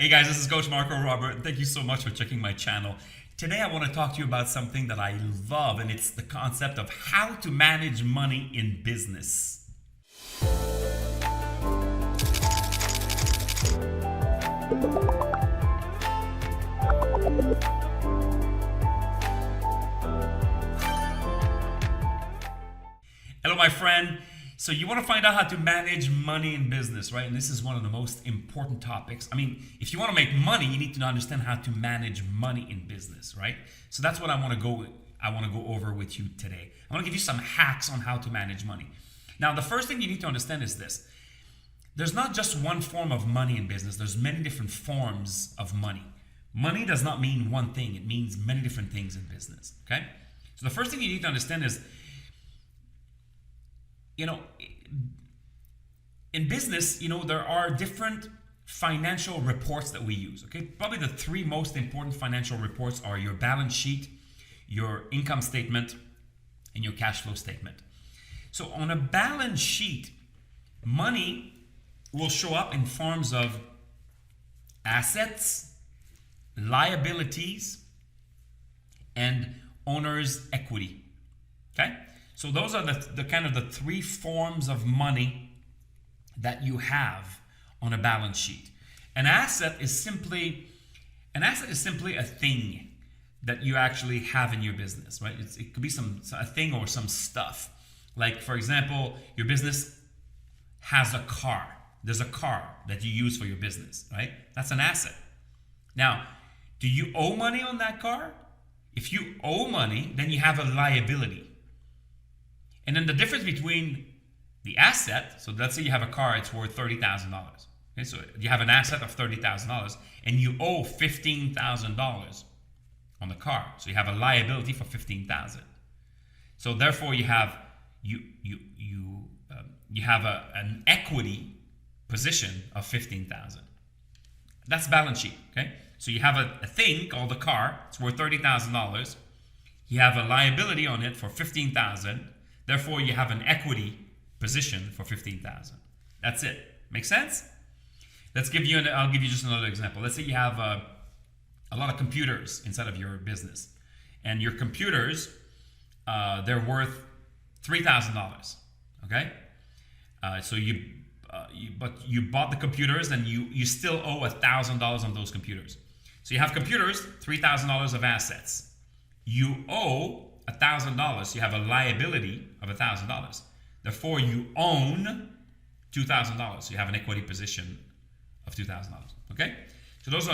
Hey guys, this is Coach Marco Robert, and thank you so much for checking my channel. Today I want to talk to you about something that I love, and it's the concept of how to manage money in business. Hello, my friend. So you want to find out how to manage money in business, right? And this is one of the most important topics. I mean, if you want to make money, you need to understand how to manage money in business, right? So that's what I want to go over with you today. I want to give you some hacks on how to manage money. Now, the first thing you need to understand is this. There's not just one form of money in business. There's many different forms of money. Money does not mean one thing. It means many different things in business, okay? So the first thing you need to understand is, in business, there are different financial reports that we use, okay? Probably the three most important financial reports are your balance sheet, your income statement, and your cash flow statement. So on a balance sheet, money will show up in forms of assets, liabilities, and owner's equity, okay? So those are the kind of the three forms of money that you have on a balance sheet. An asset is simply a thing that you actually have in your business, right? It could be a thing or some stuff. Like, for example, your business has a car. There's a car that you use for your business, right? That's an asset. Now, do you owe money on that car? If you owe money, then you have a liability. And then the difference between the asset, so let's say you have a car, it's worth $30,000. Okay, so you have an asset of $30,000 and you owe $15,000 on the car. So you have a liability for $15,000. So therefore you have an equity position of $15,000. That's balance sheet, okay? So you have a thing called a car, it's worth $30,000. You have a liability on it for $15,000. Therefore, you have an equity position for $15,000. That's it. Make sense? I'll give you just another example. Let's say you have a lot of computers inside of your business, and your computers, they're worth $3,000. Okay? So you bought the computers, and you still owe $1,000 on those computers. So you have computers, $3,000 of assets. You owe $1,000. You have a liability of $1,000. Therefore, you own $2,000. So you have an equity position of $2,000. Okay? So those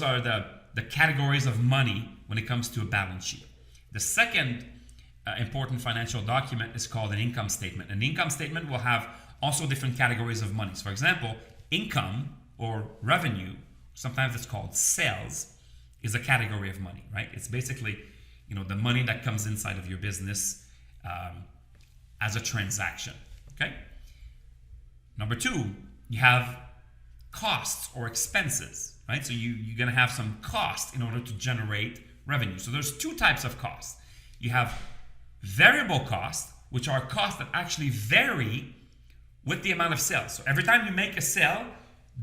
are the categories of money when it comes to a balance sheet. The second important financial document is called an income statement. An income statement will have also different categories of money. So for example, income or revenue, sometimes it's called sales, is a category of money, right? It's basically the money that comes inside of your business as a transaction, okay? Number two, you have costs or expenses, right? So you're gonna have some cost in order to generate revenue. So there's two types of costs. You have variable costs, which are costs that actually vary with the amount of sales. So every time you make a sale,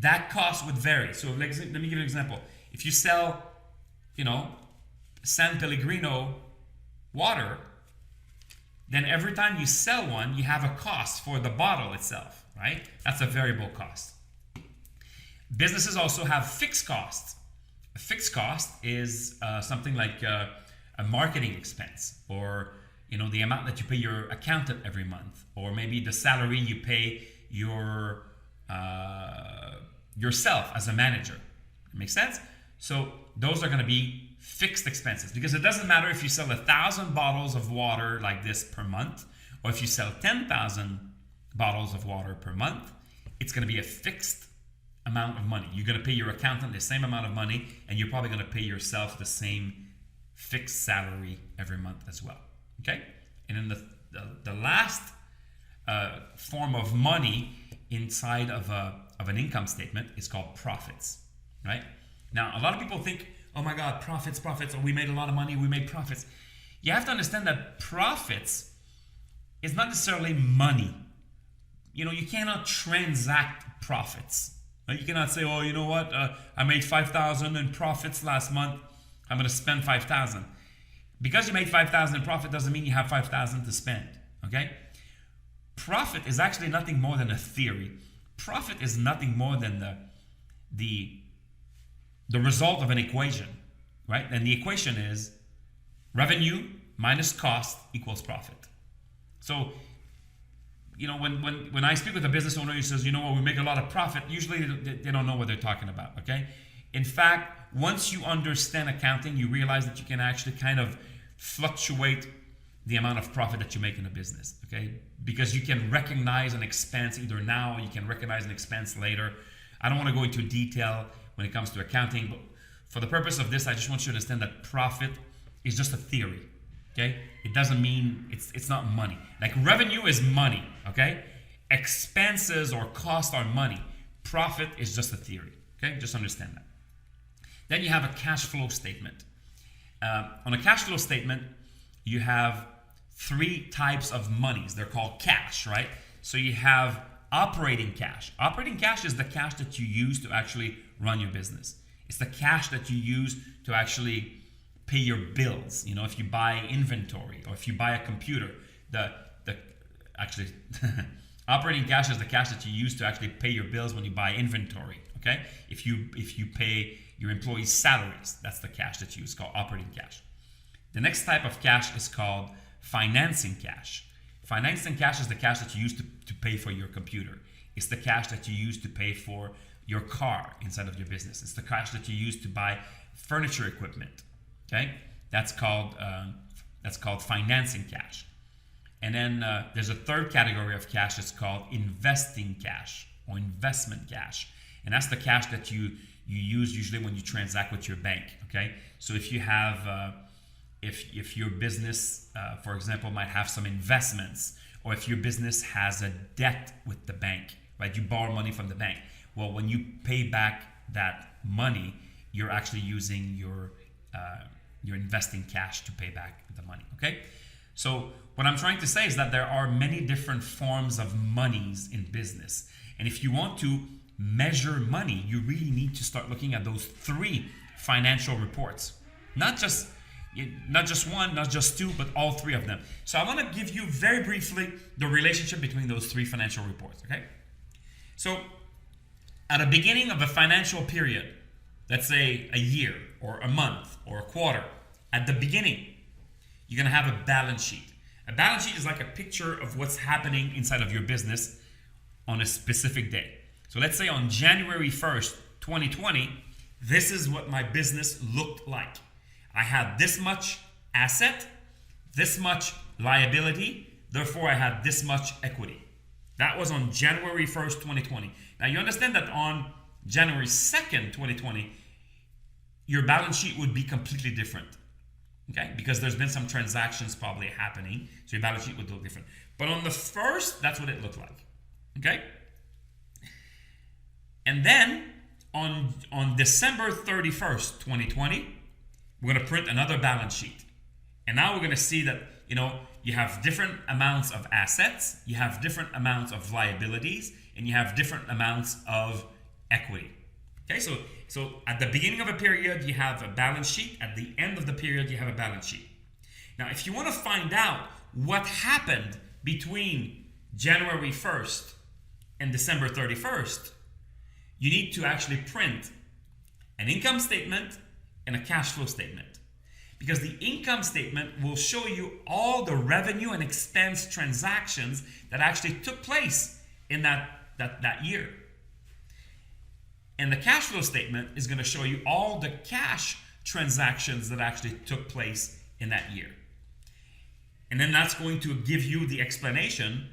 that cost would vary. So let me give you an example. If you sell, San Pellegrino water, then every time you sell one, you have a cost for the bottle itself, right? That's a variable cost. Businesses also have fixed costs. A fixed cost is something like a marketing expense, or the amount that you pay your accountant every month, or maybe the salary you pay yourself as a manager. Make sense? So those are going to be fixed expenses, because it doesn't matter if you sell 1,000 bottles of water like this per month, or if you sell 10,000 bottles of water per month, it's going to be a fixed amount of money. You're going to pay your accountant the same amount of money, and you're probably going to pay yourself the same fixed salary every month as well. Okay? And then the last form of money inside of an income statement is called profits, right? Now, a lot of people think, oh my God, profits, oh, we made a lot of money, we made profits. You have to understand that profits is not necessarily money. You cannot transact profits. You cannot say, oh, you know what? I made 5,000 in profits last month. I'm going to spend 5,000. Because you made 5,000 in profit doesn't mean you have 5,000 to spend. Okay? Profit is actually nothing more than a theory. Profit is nothing more than the result of an equation, right? And the equation is revenue minus cost equals profit. So, when I speak with a business owner who says, you know what, we make a lot of profit, usually they don't know what they're talking about, okay? In fact, once you understand accounting, you realize that you can actually kind of fluctuate the amount of profit that you make in a business, okay? Because you can recognize an expense either now, or you can recognize an expense later. I don't want to go into detail when it comes to accounting, but for the purpose of this, I just want you to understand that profit is just a theory, okay? It doesn't mean it's not money. Like revenue is money, okay? Expenses or costs are money. Profit is just a theory, okay? Just understand that. Then you have a cash flow statement. On a cash flow statement, you have three types of monies. They're called cash, right? So you have operating cash. Operating cash is the cash that you use to actually run your business. It's the cash that you use to actually pay your bills. If you buy inventory or if you buy a computer, operating cash is the cash that you use to actually pay your bills when you buy inventory. Okay? If you pay your employees' salaries, that's the cash that you use, called operating cash. The next type of cash is called financing cash. Financing cash is the cash that you use to pay for your computer. It's the cash that you use to pay for your car inside of your business. It's the cash that you use to buy furniture equipment. Okay, that's called financing cash. And then there's a third category of cash that's called investing cash or investment cash, and that's the cash that you use usually when you transact with your bank. Okay, so if you have if your business, for example, might have some investments, or if your business has a debt with the bank, right? You borrow money from the bank. Well, when you pay back that money, you're actually using your investing cash to pay back the money, okay? So what I'm trying to say is that there are many different forms of monies in business. And if you want to measure money, you really need to start looking at those three financial reports. Not just one, not just two, but all three of them. So I want to give you very briefly the relationship between those three financial reports, okay? So at the beginning of a financial period, let's say a year or a month or a quarter, at the beginning, you're going to have a balance sheet. A balance sheet is like a picture of what's happening inside of your business on a specific day. So let's say on January 1st, 2020, this is what my business looked like. I had this much asset, this much liability, therefore I had this much equity. That was on January 1st, 2020. Now you understand that on January 2nd, 2020, your balance sheet would be completely different. Okay? Because there's been some transactions probably happening, so your balance sheet would look different. But on the 1st, that's what it looked like. Okay? And then on December 31st, 2020, we're going to print another balance sheet. And now we're going to see that, you have different amounts of assets, you have different amounts of liabilities, and you have different amounts of equity. Okay, so at the beginning of a period, you have a balance sheet. At the end of the period, you have a balance sheet. Now, if you want to find out what happened between January 1st and December 31st, you need to actually print an income statement and a cash flow statement. Because the income statement will show you all the revenue and expense transactions that actually took place in that year. And the cash flow statement is going to show you all the cash transactions that actually took place in that year. And then that's going to give you the explanation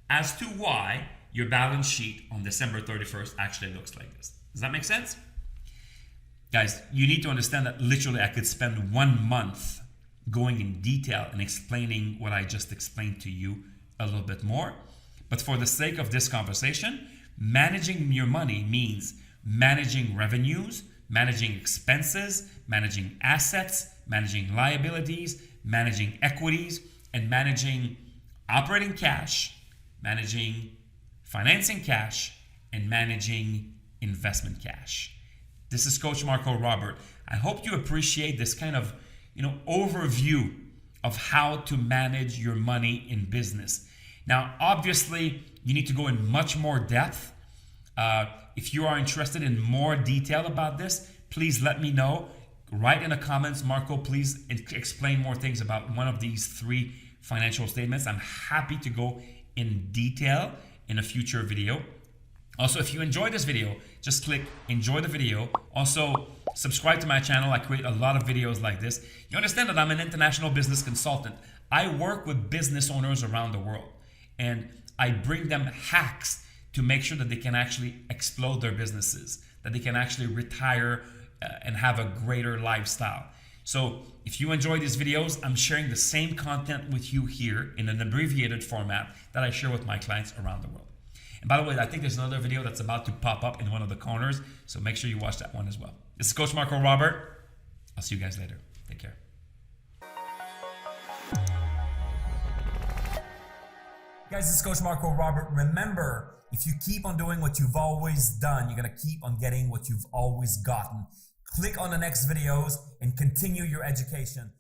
as to why your balance sheet on December 31st actually looks like this. Does that make sense? Guys, you need to understand that literally I could spend 1 month going in detail and explaining what I just explained to you a little bit more. But for the sake of this conversation, managing your money means managing revenues, managing expenses, managing assets, managing liabilities, managing equities, and managing operating cash, managing financing cash, and managing investment cash. This is Coach Marco Robert. I hope you appreciate this kind of, overview of how to manage your money in business. Now, obviously, you need to go in much more depth. If you are interested in more detail about this, please let me know. Write in the comments, Marco, please explain more things about one of these 3 financial statements. I'm happy to go in detail in a future video. Also, if you enjoyed this video, just click enjoy the video. Also, subscribe to my channel. I create a lot of videos like this. You understand that I'm an international business consultant. I work with business owners around the world, and I bring them hacks to make sure that they can actually explode their businesses, that they can actually retire and have a greater lifestyle. So if you enjoy these videos, I'm sharing the same content with you here in an abbreviated format that I share with my clients around the world. And by the way, I think there's another video that's about to pop up in one of the corners, so make sure you watch that one as well. This is Coach Marco Robert. I'll see you guys later. Take care. Guys, this is Coach Marco Robert. Remember, if you keep on doing what you've always done, you're going to keep on getting what you've always gotten. Click on the next videos and continue your education.